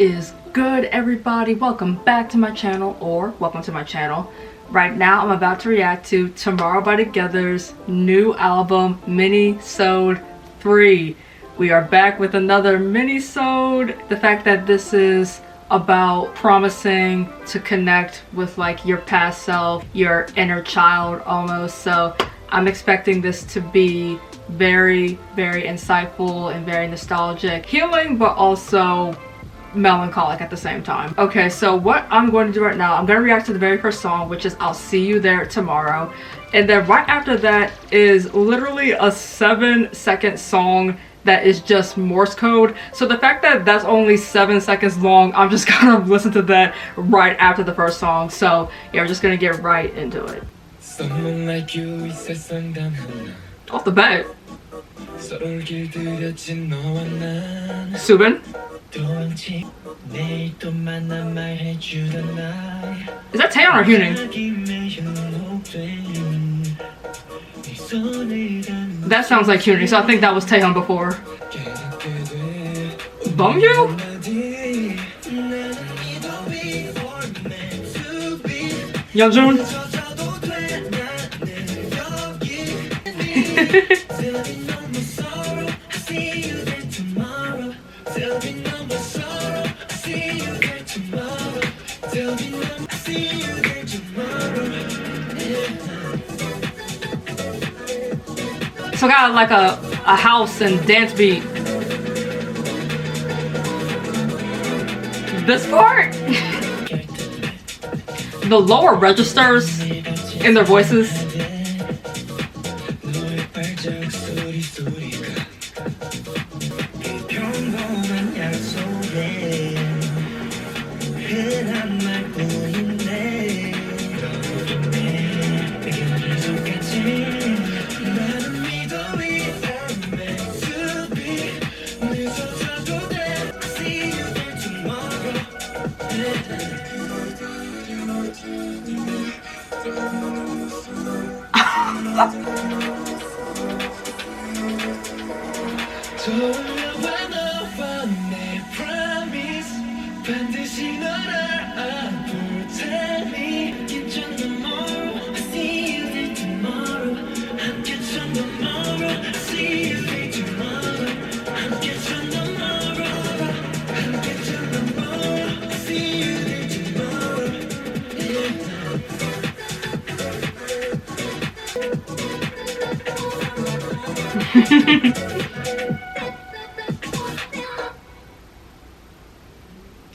is good, everybody? Welcome back to my channel, or welcome to my channel. Right now I'm about to react to Tomorrow by Together's new album, Minisode 3. We are back with another minisode. The fact that this is about promising to connect with like your past self, your inner child almost. So I'm expecting this to be very insightful and very nostalgic, healing, but also melancholic at the same time. Okay, so what I'm going to do right now, I'm going to react to the very first song, which is I'll See You There Tomorrow, and then right after that is literally a 7-second song that is just Morse code. So the fact that that's only 7 seconds long, I'm just gonna listen to that right after the first song. So yeah, we're just gonna get right into it. Off the bat, Subin. Is that Taeyeon or Hyuning? That sounds like Hyuning, so I think that was Taeyeon before. Bongyu? Yeonjun? So got like a house and dance beat. This part, the lower registers in their voices.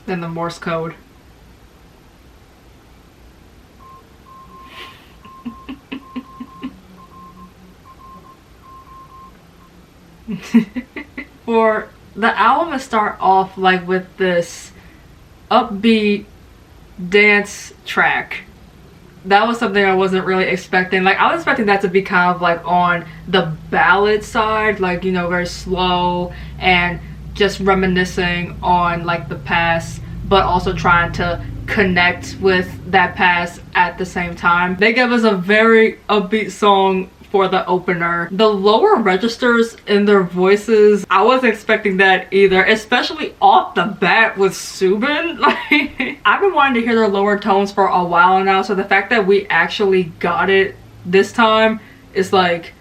Then the Morse code. For the album to start off like with this upbeat dance track, that was something I wasn't really expecting. Like, I was expecting that to be kind of like on the ballad side, like, you know, very slow and just reminiscing on like the past, but also trying to connect with that past at the same time. They gave us a very upbeat song for the opener. The lower registers in their voices, I wasn't expecting that either, especially off the bat with Subin. Like, I've been wanting to hear their lower tones for a while now, so the fact that we actually got it this time is like,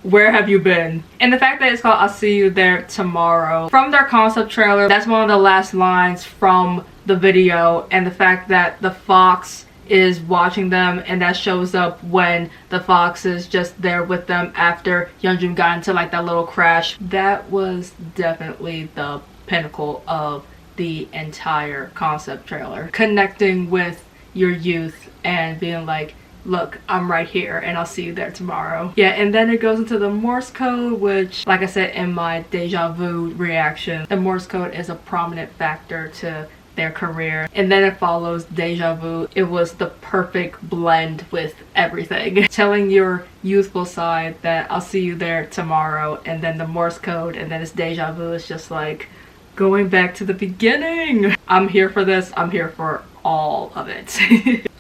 where have you been? And the fact that it's called I'll See You There Tomorrow. From their concept trailer, that's one of the last lines from the video, and the fact that the fox is watching them, and that shows up when the fox is just there with them after Yeonjun got into like that little crash. That was definitely the pinnacle of the entire concept trailer. Connecting with your youth and being like, look, I'm right here and I'll see you there tomorrow. Yeah, and then it goes into the Morse code, which, like I said in my Deja Vu reaction, the Morse code is a prominent factor to their career. And then it follows Deja Vu. It was the perfect blend with everything. Telling your youthful side that I'll see you there tomorrow, and then the Morse code, and then it's Deja Vu. It's just like going back to the beginning. I'm here for this. I'm here for all of it.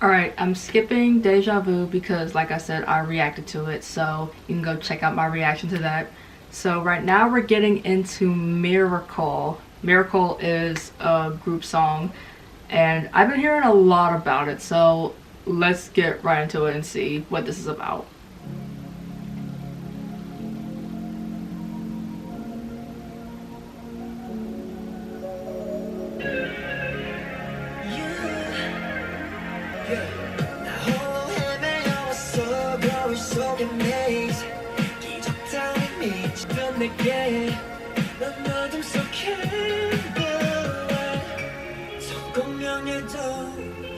Alright, I'm skipping Deja Vu because, like I said, I reacted to it, so you can go check out my reaction to that. So right now we're getting into Miracle, Miracle is a group song, and I've been hearing a lot about it, so let's get right into it and see what this is about.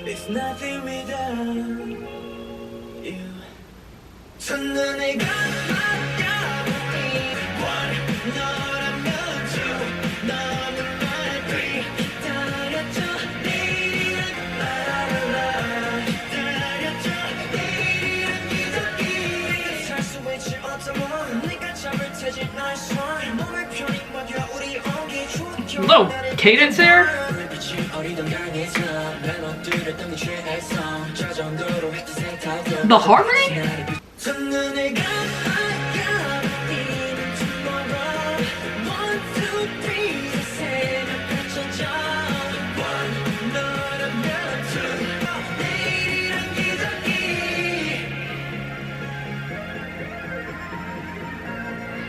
It's nothing without you. Low cadence here. The harmony?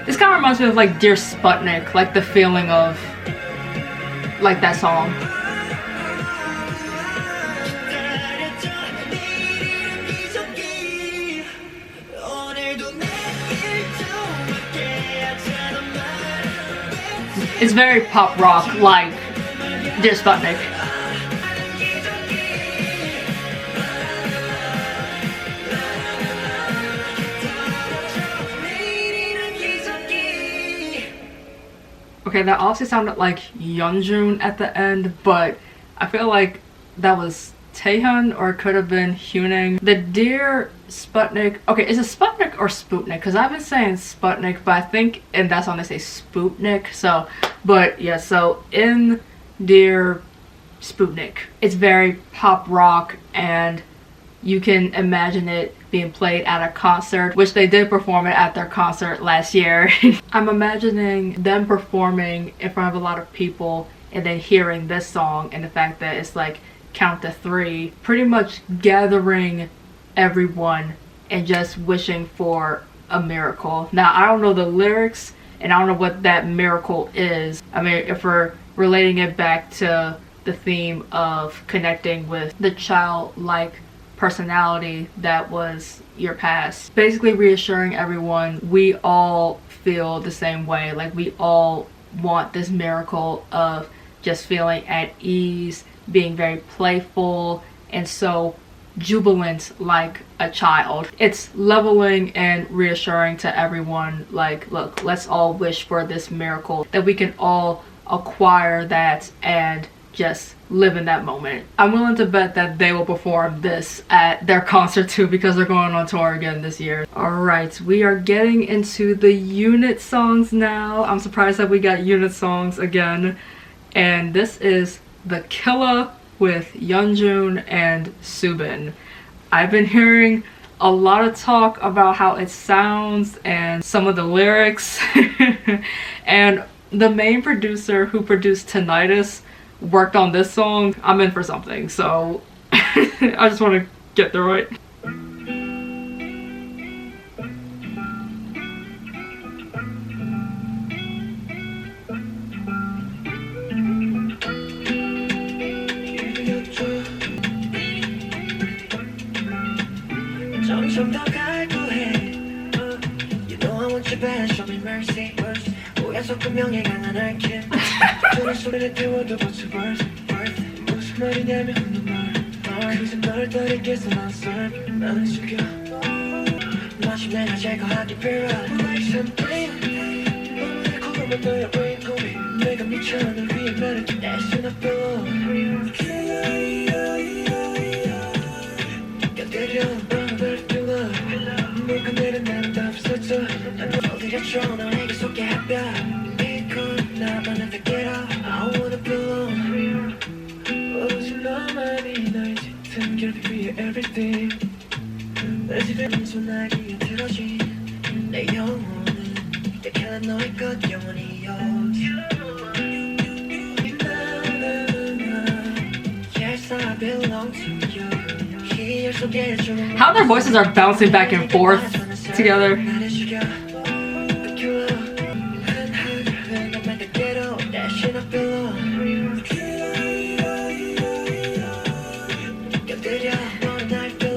This kind of reminds me of like Dear Sputnik, like the feeling of like that song. It's very pop rock, like Dear Sputnik. Okay, that also sounded like Yeonjun at the end, but I feel like that was Taehyun, or it could have been Hyuning. The Dear Sputnik, okay, is it Sputnik or Sputnik? Because I've been saying Sputnik, but I think in that song they say Sputnik. So, but yeah, so in Dear Sputnik, it's very pop rock, and you can imagine it being played at a concert, which they did perform it at their concert last year. I'm imagining them performing in front of a lot of people and then hearing this song, and the fact that it's like count to 3, pretty much gathering everyone and just wishing for a miracle. Now, I don't know the lyrics and I don't know what that miracle is. I mean, if we're relating it back to the theme of connecting with the childlike personality that was your past, basically reassuring everyone we all feel the same way. Like, we all want this miracle of just feeling at ease, being very playful and so jubilant like a child. It's leveling and reassuring to everyone, like, look, let's all wish for this miracle, that we can all acquire that and just live in that moment. I'm willing to bet that they will perform this at their concert too, because they're going on tour again this year. Alright, we are getting into the unit songs now. I'm surprised that we got unit songs again. And this is the Killa with Yeonjun and Subin. I've been hearing a lot of talk about how it sounds and some of the lyrics. And the main producer who produced Tinnitus worked on this song. I'm in for something, so I just want to get through it. How their voices are bouncing back and forth together.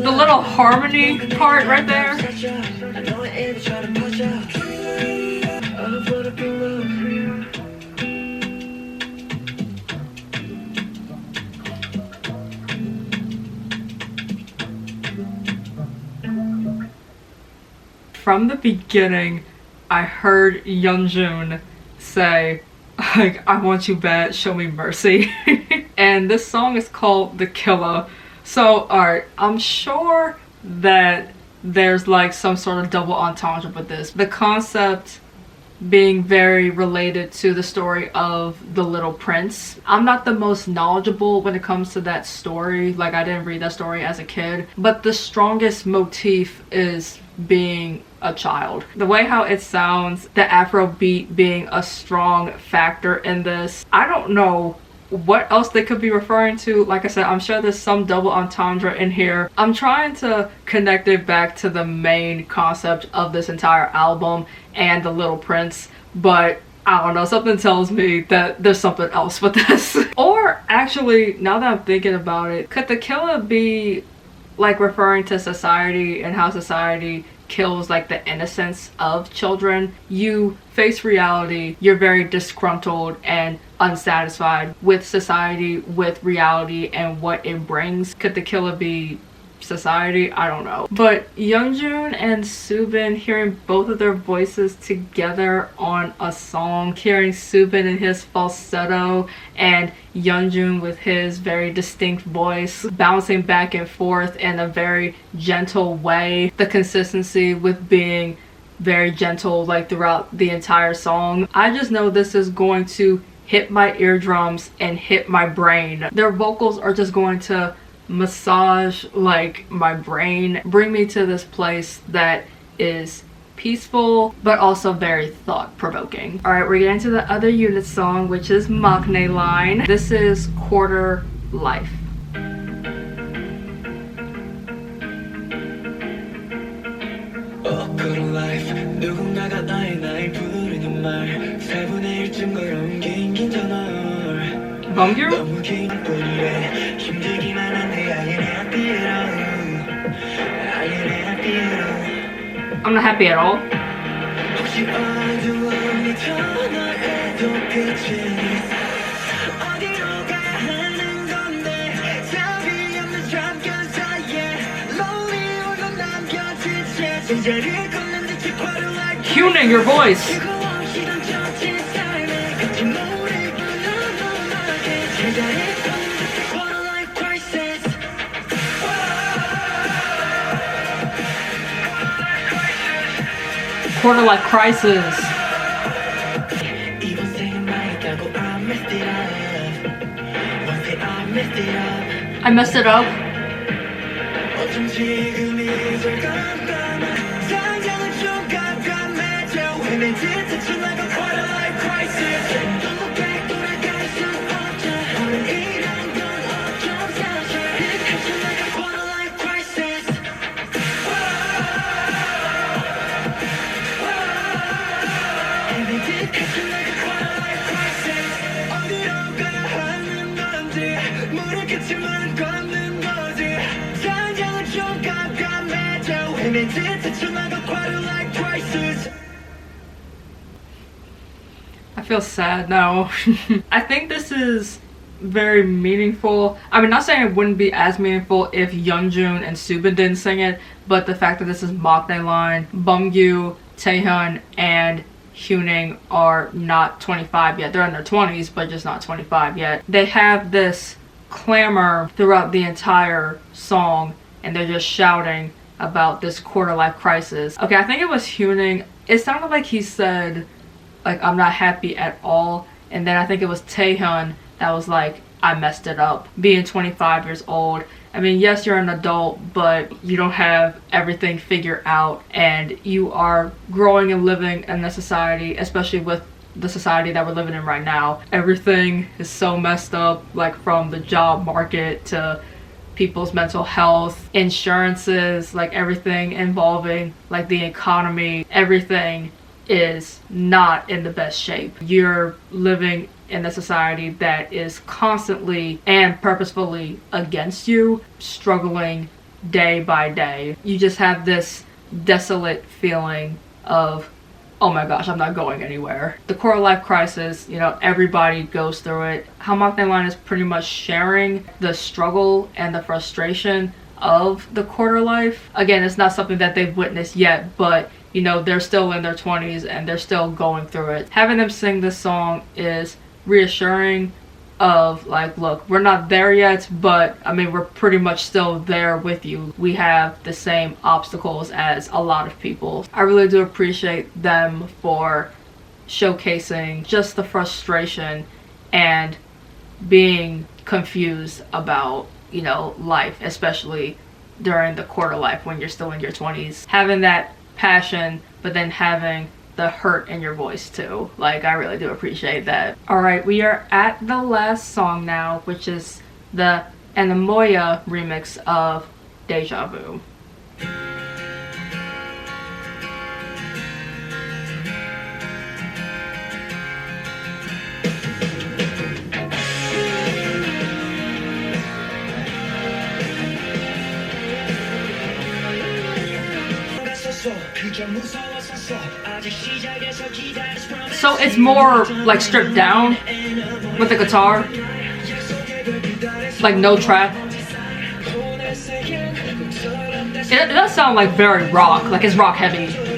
The little harmony part right there. From the beginning, I heard Yeonjun say, like, I want you bad, show me mercy. And this song is called The Killa. So, alright, I'm sure that there's like some sort of double entendre with this. The concept being very related to the story of The Little Prince. I'm not the most knowledgeable when it comes to that story. Like, I didn't read that story as a kid. But the strongest motif is being a child. The way how it sounds, the Afro beat being a strong factor in this. I don't know what else they could be referring to. Like I said, I'm sure there's some double entendre in here. I'm trying to connect it back to the main concept of this entire album and The Little Prince, but I don't know, something tells me that there's something else with this. Or actually, now that I'm thinking about it, could the Killa be like referring to society and how society kills like the innocence of children? You face reality, you're very disgruntled and unsatisfied with society, with reality and what it brings. Could the Killa be society? I don't know. But Yeonjun and Soobin, hearing both of their voices together on a song, hearing Soobin in his falsetto and Yeonjun with his very distinct voice bouncing back and forth in a very gentle way, the consistency with being very gentle like throughout the entire song. I just know this is going to hit my eardrums and hit my brain. Their vocals are just going to massage like my brain, bring me to this place that is peaceful but also very thought-provoking. All right, we're getting to the other unit song, which is Maknae Line. This is Quarter Life. Quarter life 누군가가 나의 부르는 말 4분의 1쯤 걸어온 긴 전화 Bumgyu? 너무 긴 뿐이래 힘들기만 한데 I ain't happy at all I ain't happy at all I'm not happy at all. 혹시 어두운 네 터널에도 끝이 어디로 가야 하는 건데 답이 없는 잠깐 사이에 lonely 홀로 남겨진 채 진짜를 걷는 듯이 quarter life Hyuna, your voice. Quarter life crisis. I messed it up. I feel sad now. I think this is very meaningful. I mean, not saying it wouldn't be as meaningful if Yeonjun and Soobin didn't sing it, but the fact that this is Maknae Line, Bumgyu, Taehyun, and Hyuning are not 25 yet. They're in their 20s, but just not 25 yet. They have this clamor throughout the entire song, and they're just shouting about this quarter life crisis. Okay, I think it was Hyuning. It sounded like he said, like, I'm not happy at all. And then I think it was Taehyun that was like, I messed it up. Being 25 years old. I mean, yes, you're an adult, but you don't have everything figured out. And you are growing and living in a society, especially with the society that we're living in right now. Everything is so messed up, like from the job market to people's mental health, insurances, like everything involving like the economy. Everything is not in the best shape. You're living in a society that is constantly and purposefully against you, struggling day by day. You just have this desolate feeling of, oh my gosh, I'm not going anywhere. The quarter life crisis, you know, everybody goes through it. How Mark Line is pretty much sharing the struggle and the frustration of the quarter life. Again, it's not something that they've witnessed yet, but you know, they're still in their 20s and they're still going through it. Having them sing this song is reassuring of like, look, we're not there yet, but I mean, we're pretty much still there with you. We have the same obstacles as a lot of people. I really do appreciate them for showcasing just the frustration and being confused about, you know, life, especially during the quarter life when you're still in your 20s. Having that passion, but then having the hurt in your voice too. Like, I really do appreciate that. Alright, we are at the last song now, which is the Anemoia remix of Deja Vu. So it's more like stripped down with the guitar, like no trap. It does sound like very rock, like it's rock heavy.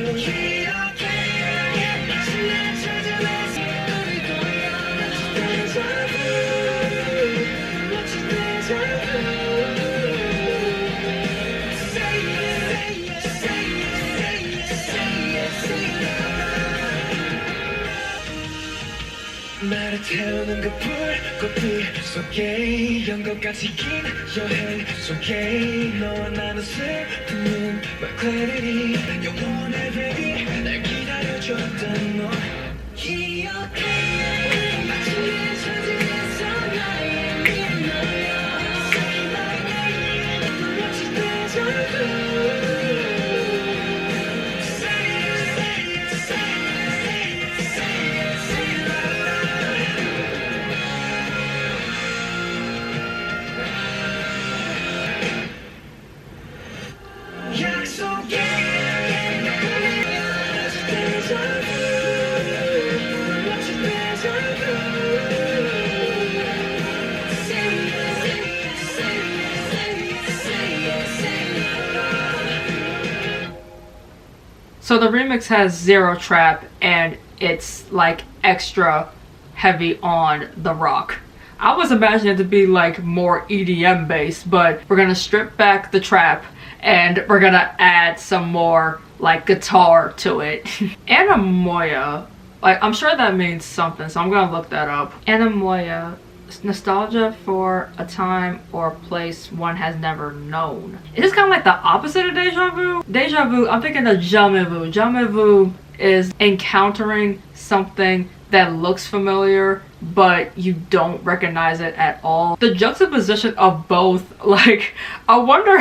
말을 태우는 그 불꽃빛 속에 연극같이 긴 여행 속에 너와 나는 슬픈 말 clarity 영원해 baby 날 기다려줬던 너 기억해 마치 예전에서 나의 미노야 Say my name 마치 déjà So the remix has zero trap and it's like extra heavy on the rock. I was imagining it to be like more EDM based, but we're gonna strip back the trap and we're gonna add some more like guitar to it. Anemoia, like I'm sure that means something, so I'm gonna look that up. Anemoia, nostalgia for a time or place one has never known. Is this kind of like the opposite of deja vu? Deja vu, I'm thinking of jamais vu. Jamais vu is encountering something that looks familiar but you don't recognize it at all. The juxtaposition of both, like I wonder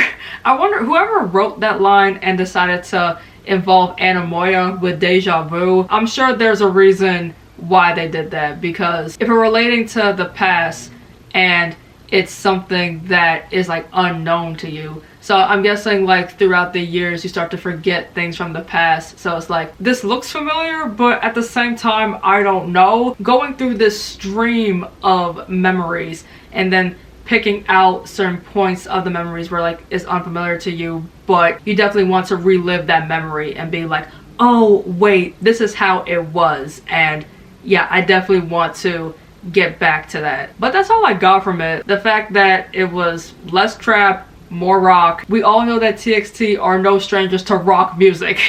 whoever wrote that line and decided to involve Anemoia with deja vu, I'm sure there's a reason why they did that, because if we're relating to the past and it's something that is like unknown to you, so I'm guessing like throughout the years you start to forget things from the past, so it's like this looks familiar but at the same time I don't know. Going through this stream of memories and then picking out certain points of the memories where like it's unfamiliar to you, but you definitely want to relive that memory and be like, oh wait, this is how it was. And yeah, I definitely want to get back to that. But that's all I got from it. The fact that it was less trap, more rock. We all know that TXT are no strangers to rock music.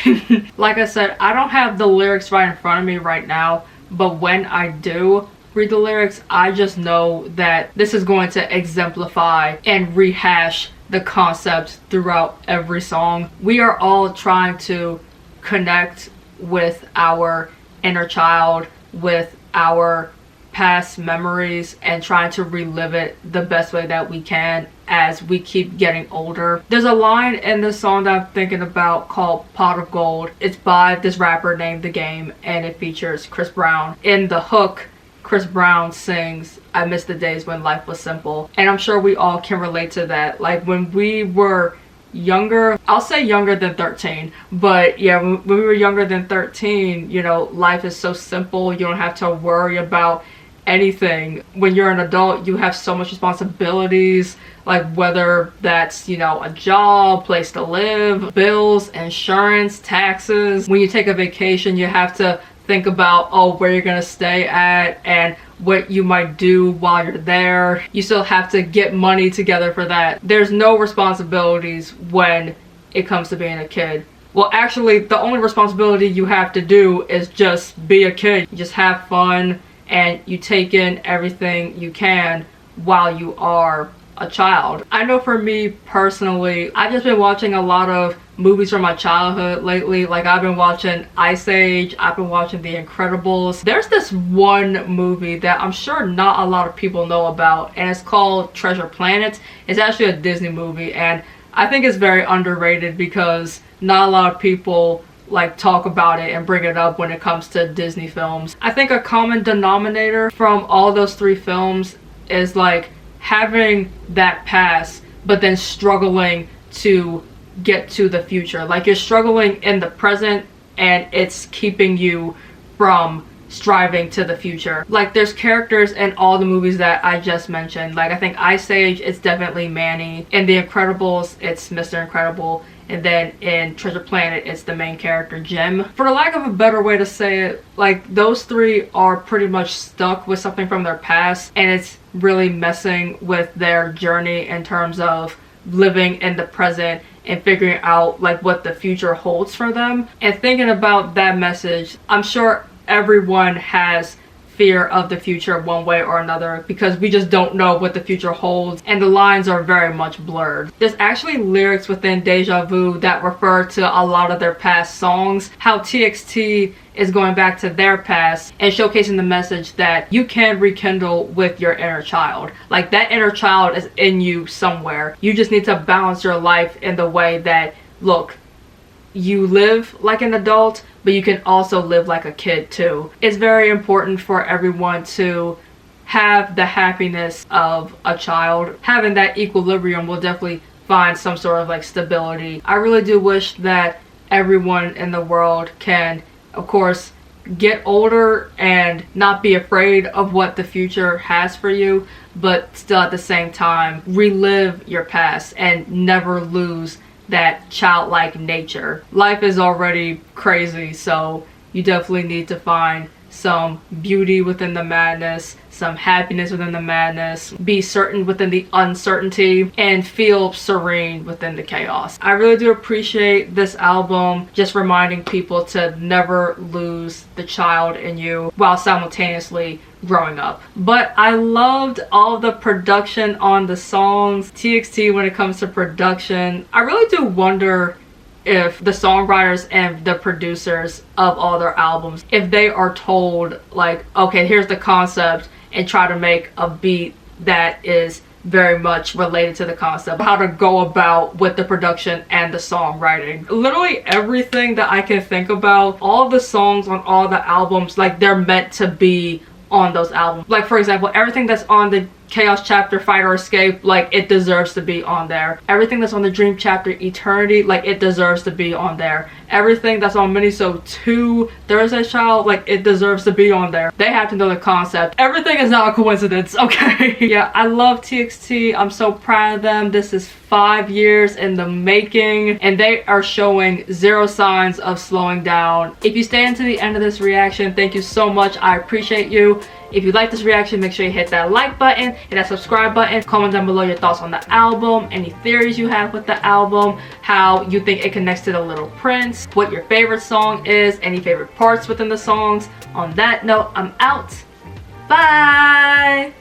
Like I said, I don't have the lyrics right in front of me right now, but when I do read the lyrics, I just know that this is going to exemplify and rehash the concept throughout every song. We are all trying to connect with our inner child, with our past memories and trying to relive it the best way that we can as we keep getting older. There's a line in this song that I'm thinking about called Pot of Gold. It's by this rapper named The Game, and it features Chris Brown. In the hook, Chris Brown sings, "I miss the days when life was simple." And I'm sure we all can relate to that. Like when we were younger, I'll say younger than 13, but yeah, when we were younger than 13, you know, life is so simple. You don't have to worry about anything. When you're an adult, you have so much responsibilities, like whether that's, you know, a job, place to live, bills, insurance, taxes. When you take a vacation, you have to think about, oh, where you're gonna stay at and what you might do while you're there. You still have to get money together for that. There's no responsibilities when it comes to being a kid. Well, actually, the only responsibility you have to do is just be a kid. You just have fun and you take in everything you can while you are a child. I know for me personally, I've just been watching a lot of movies from my childhood lately. Like I've been watching Ice Age, I've been watching The Incredibles. There's this one movie that I'm sure not a lot of people know about, and it's called Treasure Planet. It's actually a Disney movie, and I think it's very underrated because not a lot of people like talk about it and bring it up when it comes to Disney films. I think a common denominator from all those three films is like having that past but then struggling to get to the future. Like you're struggling in the present and it's keeping you from striving to the future. Like there's characters in all the movies that I just mentioned. Like I think Ice Age, it's definitely Manny. In The Incredibles, it's Mr. Incredible. And then in Treasure Planet, it's the main character, Jim. For the lack of a better way to say it, like those three are pretty much stuck with something from their past, and it's really messing with their journey in terms of living in the present and figuring out like what the future holds for them. And thinking about that message, I'm sure everyone has fear of the future one way or another because we just don't know what the future holds and the lines are very much blurred. There's actually lyrics within Deja Vu that refer to a lot of their past songs, how TXT is going back to their past and showcasing the message that you can rekindle with your inner child. Like that inner child is in you somewhere. You just need to balance your life in the way that, look, you live like an adult, but you can also live like a kid too. It's very important for everyone to have the happiness of a child. Having that equilibrium will definitely find some sort of like stability. I really do wish that everyone in the world can, of course, get older and not be afraid of what the future has for you, but still at the same time relive your past and never lose that childlike nature. Life is already crazy, so you definitely need to find some beauty within the madness, some happiness within the madness, be certain within the uncertainty, and feel serene within the chaos. I really do appreciate this album just reminding people to never lose the child in you while simultaneously growing up. But I loved all the production on the songs. TXT, when it comes to production, I really do wonder if the songwriters and the producers of all their albums, if they are told like, okay, here's the concept, and try to make a beat that is very much related to the concept, how to go about with the production and the songwriting. Literally everything that I can think about, all the songs on all the albums, like they're meant to be on those albums. Like for example, everything that's on the Chaos Chapter, Fight or Escape, like it deserves to be on there. Everything that's on the Dream Chapter, Eternity, like it deserves to be on there. Everything that's on minisode 2, Thursday Child, like it deserves to be on there. They have to know the concept. Everything is not a coincidence, okay? Yeah, I love TXT. I'm so proud of them. This is 5 years in the making, and they are showing zero signs of slowing down. If you stay into the end of this reaction, thank you so much. I appreciate you. If you like this reaction, make sure you hit that like button, hit that subscribe button, comment down below your thoughts on the album, any theories you have with the album, how you think it connects to The Little Prince, what your favorite song is, any favorite parts within the songs. On that note, I'm out. Bye!